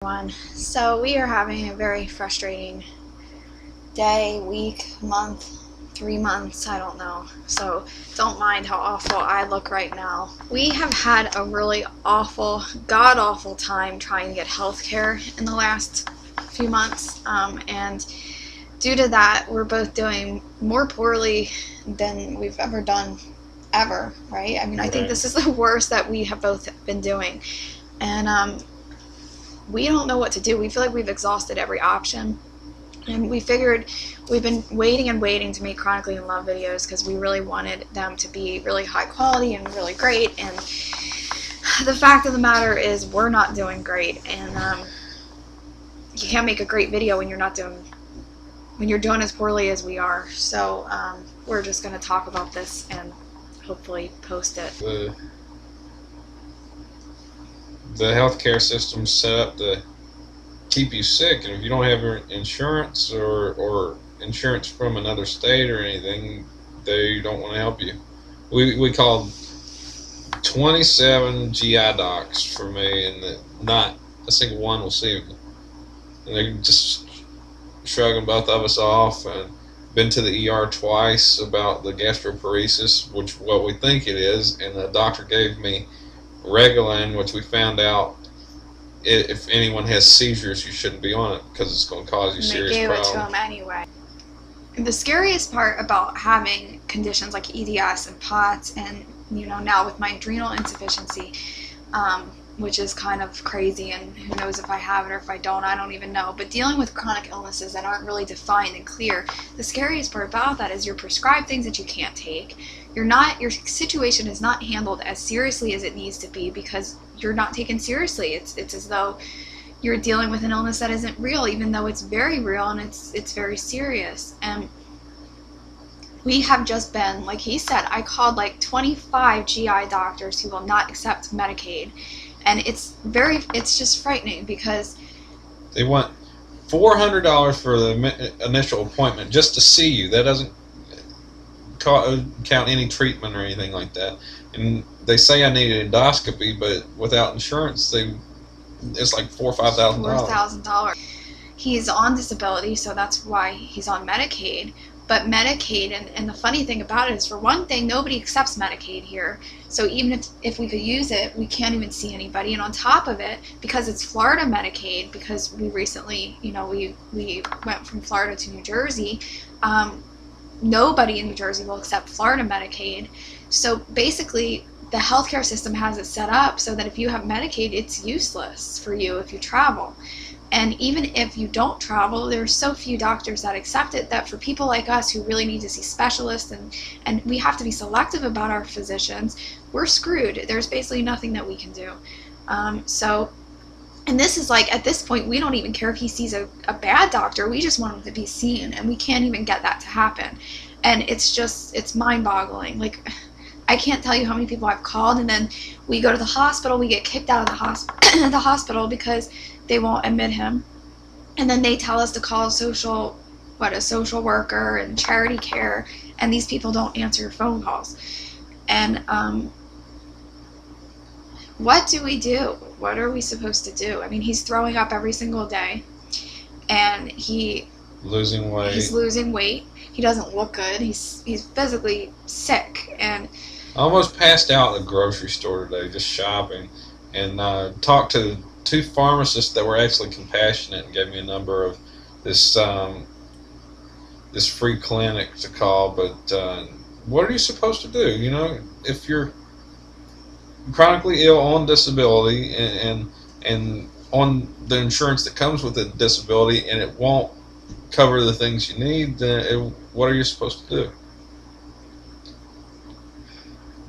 So we are having a very frustrating day, week, month, 3 months, I don't know. So don't mind how awful I look right now. We have had a really awful, god-awful time trying to get health care in the last few months. And due to that, we're both doing more poorly than we've ever done ever, right? I mean, I think this is the worst that we have both been doing. And we don't know what to do. We feel like we've exhausted every option. And we figured we've been waiting and waiting to make Chronically in Love videos because we really wanted them to be really high quality and really great. And the fact of the matter is we're not doing great. And you can't make a great video when you're doing as poorly as we are. So we're just going to talk about this and hopefully post it. The healthcare system's set up to keep you sick, and if you don't have insurance or insurance from another state or anything, they don't want to help you. We called 27 GI docs for me, and not a single one will see me. And they're just shrugging both of us off. And been to the ER twice about the gastroparesis, which what we think it is, and the doctor gave me Reglan, which we found out if anyone has seizures, you shouldn't be on it because it's going to cause you serious problems. They gave it to him anyway. And the scariest part about having conditions like EDS and POTS, and now with my adrenal insufficiency, which is kind of crazy, and who knows if I have it or if I don't even know. But dealing with chronic illnesses that aren't really defined and clear, the scariest part about that is you're prescribed things that you can't take. Your situation is not handled as seriously as it needs to be because you're not taken seriously. It's as though you're dealing with an illness that isn't real, even though it's very real and it's very serious. And we have just been, like he said, I called like 25 GI doctors who will not accept Medicaid. And it's just frightening because they want $400 for the initial appointment just to see you. That doesn't count any treatment or anything like that. And they say I need an endoscopy, but without insurance, it's like $4,000 or $5,000. $4,000. He's on disability, so that's why he's on Medicaid. But Medicaid, and the funny thing about it is, for one thing, nobody accepts Medicaid here. So even if we could use it, we can't even see anybody. And on top of it, because it's Florida Medicaid, because we recently, we went from Florida to New Jersey, nobody in New Jersey will accept Florida Medicaid. So basically, the healthcare system has it set up so that if you have Medicaid, it's useless for you if you travel. And even if you don't travel, there's so few doctors that accept it that for people like us who really need to see specialists and we have to be selective about our physicians, we're screwed. There's basically nothing that we can do. And this is like, at this point, we don't even care if he sees a bad doctor. We just want him to be seen, and we can't even get that to happen. And it's mind-boggling. Like, I can't tell you how many people I've called, and then we go to the hospital, we get kicked out of the hospital because they won't admit him. And then they tell us to call a social worker and charity care, and these people don't answer your phone calls. And what do we do? What are we supposed to do? I mean, he's throwing up every single day, and he's losing weight. He doesn't look good. He's physically sick, and I almost passed out at the grocery store today just shopping, and talked to two pharmacists that were actually compassionate and gave me a number of this free clinic to call. But what are you supposed to do? If you're chronically ill on disability and on the insurance that comes with the disability, and it won't cover the things you need, then what are you supposed to do?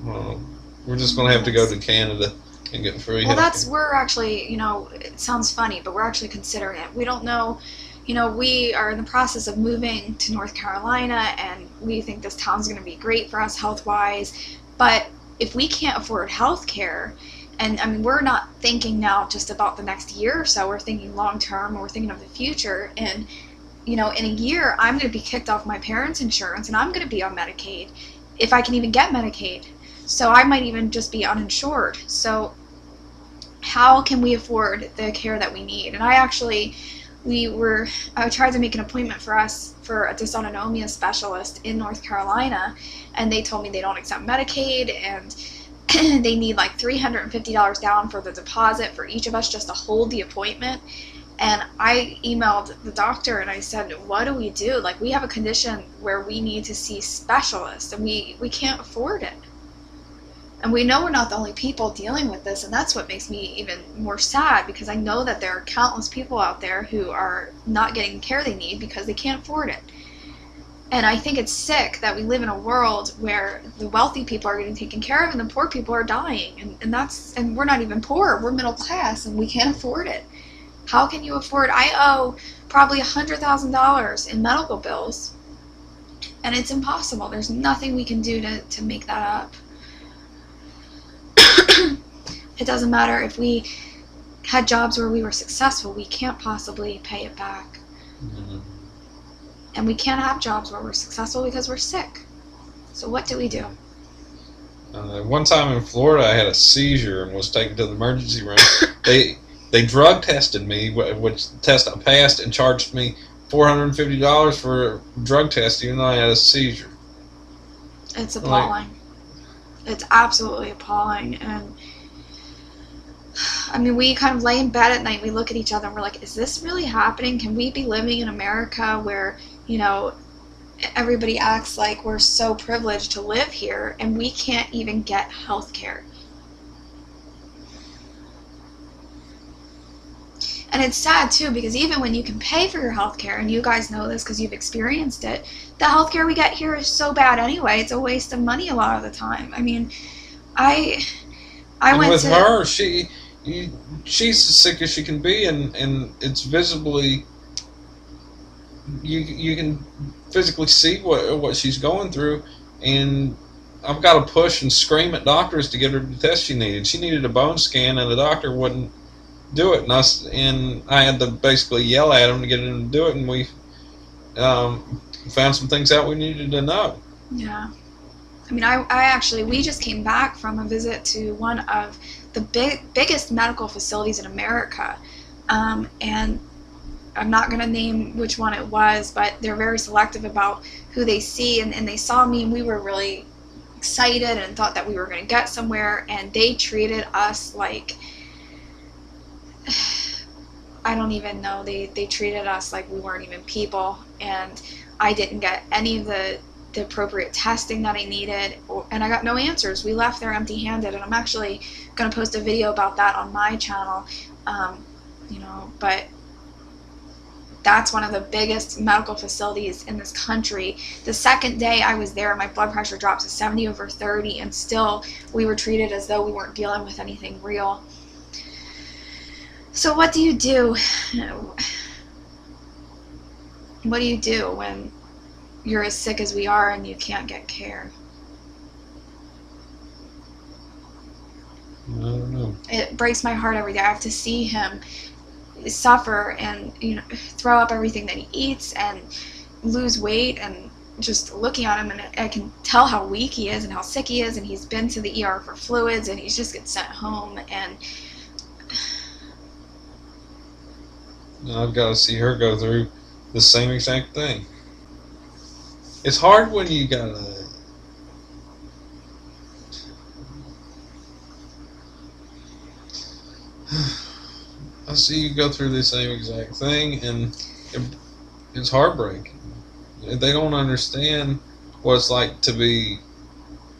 Well, we're just going to have to go to Canada and get free healthcare. We're actually, it sounds funny, but we're actually considering it. We don't know, we are in the process of moving to North Carolina, and we think this town's going to be great for us health-wise. But if we can't afford health care, and I mean, we're not thinking now just about the next year or so, we're thinking long-term, and we're thinking of the future. And, in a year, I'm going to be kicked off my parents' insurance, and I'm going to be on Medicaid, if I can even get Medicaid. So I might even just be uninsured. So how can we afford the care that we need? And I tried to make an appointment for us for a dysautonomia specialist in North Carolina, and they told me they don't accept Medicaid, and they need like $350 down for the deposit for each of us just to hold the appointment. And I emailed the doctor and I said, what do we do? Like, we have a condition where we need to see specialists, and we can't afford it. And we know we're not the only people dealing with this, and that's what makes me even more sad, because I know that there are countless people out there who are not getting the care they need because they can't afford it. And I think it's sick that we live in a world where the wealthy people are getting taken care of and the poor people are dying. And we're not even poor, we're middle class, and we can't afford it. How can you afford? I owe probably $100,000 in medical bills, and it's impossible. There's nothing we can do to make that up. It doesn't matter if we had jobs where we were successful, we can't possibly pay it back. Mm-hmm. And we can't have jobs where we're successful because we're sick. So what do we do? One time in Florida, I had a seizure and was taken to the emergency room. They drug tested me, which test I passed, and charged me $450 for a drug test, even though I had a seizure. It's appalling. It's absolutely appalling. And I mean, we kind of lay in bed at night, we look at each other and we're like, is this really happening? Can we be living in America where, you know, everybody acts like we're so privileged to live here and we can't even get health care? And it's sad too, because even when you can pay for your health care, and you guys know this because you've experienced it, the health care we get here is so bad anyway. It's a waste of money a lot of the time. I mean, I went with to her, she's as sick as she can be, and it's visibly, you can physically see what she's going through, and I've got to push and scream at doctors to get her the test she needed. She needed a bone scan, and the doctor wouldn't do it, and I had to basically yell at him to get him to do it, and we found some things out we needed to know. Yeah. I mean, we just came back from a visit to one of the biggest medical facilities in America, and I'm not going to name which one it was, but they're very selective about who they see, and they saw me, and we were really excited and thought that we were going to get somewhere, and they treated us like, I don't even know, they treated us like we weren't even people, and I didn't get any of the appropriate testing that I needed, and I got no answers. We left there empty-handed, and I'm actually going to post a video about that on my channel, but that's one of the biggest medical facilities in this country. The second day I was there, my blood pressure dropped to 70/30, and still we were treated as though we weren't dealing with anything real. So what do you do? What do you do when you're as sick as we are and you can't get care? I don't know. It breaks my heart every day. I have to see him suffer and throw up everything that he eats and lose weight, and just looking at him, and I can tell how weak he is and how sick he is, and he's been to the ER for fluids, and he's just gets sent home, and I've got to see her go through the same exact thing. It's hard when you gotta I see you go through the same exact thing, and it's heartbreaking. They don't understand what it's like to be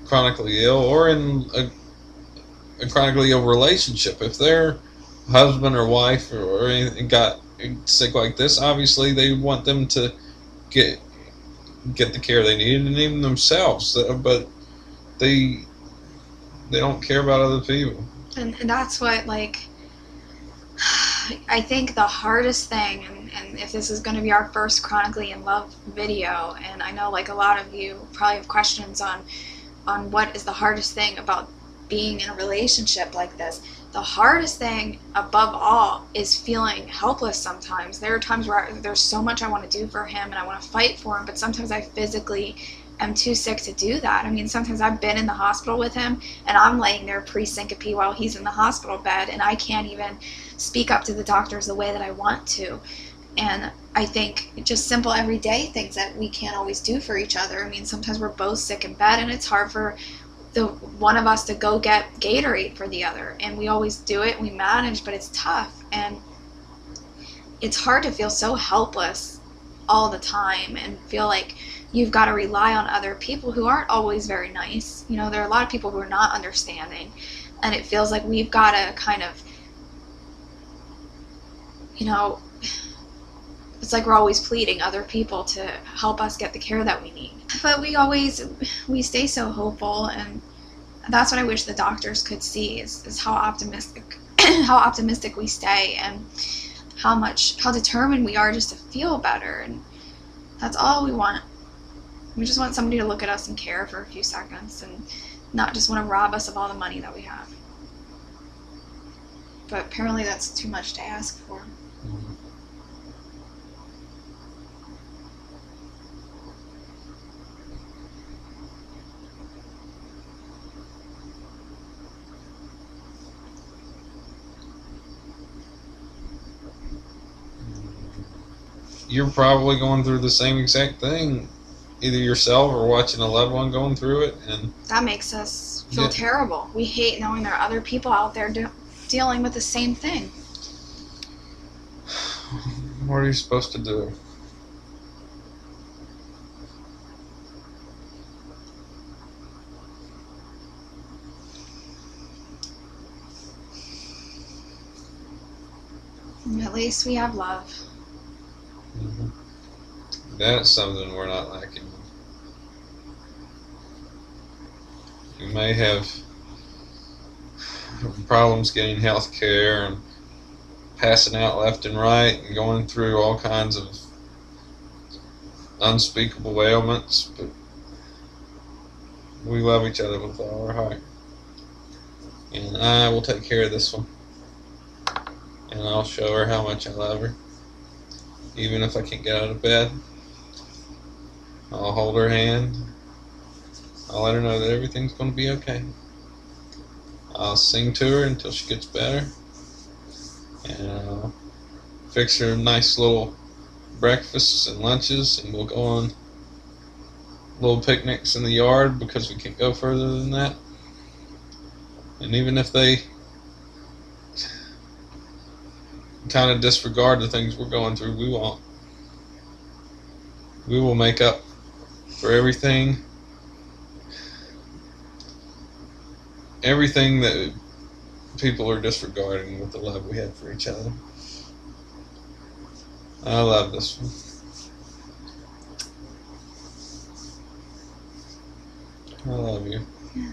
chronically ill, or in a chronically ill relationship. If their husband or wife or anything got sick like this, obviously they want them to get the care they need, and even themselves, but they don't care about other people. And that's what, like, I think the hardest thing, and if this is going to be our first Chronically in Love video, and I know like a lot of you probably have questions on what is the hardest thing about being in a relationship like this. The hardest thing above all is feeling helpless sometimes. There are times where there's so much I want to do for him and I want to fight for him, but sometimes I physically am too sick to do that. I mean, sometimes I've been in the hospital with him and I'm laying there pre-syncope while he's in the hospital bed, and I can't even speak up to the doctors the way that I want to. And I think just simple everyday things that we can't always do for each other. I mean, sometimes we're both sick in bed and it's hard for the one of us to go get Gatorade for the other, and we always do it, we manage, but it's tough, and it's hard to feel so helpless all the time and feel like you've got to rely on other people who aren't always very nice. You know, there are a lot of people who are not understanding, and it feels like we've got to kind of, you know, it's like we're always pleading other people to help us get the care that we need. But we stay so hopeful, and that's what I wish the doctors could see is how optimistic how optimistic we stay, and how determined we are just to feel better. And that's all we want. We just want somebody to look at us and care for a few seconds and not just want to rob us of all the money that we have. But apparently that's too much to ask for. You're probably going through the same exact thing, either yourself or watching a loved one going through it, and that makes us feel Yeah. terrible. We hate knowing there are other people out there dealing with the same thing. what are you supposed to do? At least we have love. That's something we're not lacking. We may have problems getting health care and passing out left and right and going through all kinds of unspeakable ailments, but we love each other with all our heart. And I will take care of this one. And I'll show her how much I love her. Even if I can't get out of bed, I'll hold her hand. I'll let her know that everything's going to be okay. I'll sing to her until she gets better. And I'll fix her nice little breakfasts and lunches, and we'll go on little picnics in the yard because we can't go further than that. And even if they kind of disregard the things we're going through, we won't. We will make up for everything that people are disregarding with the love we have for each other. I love this one. I love you. Yeah,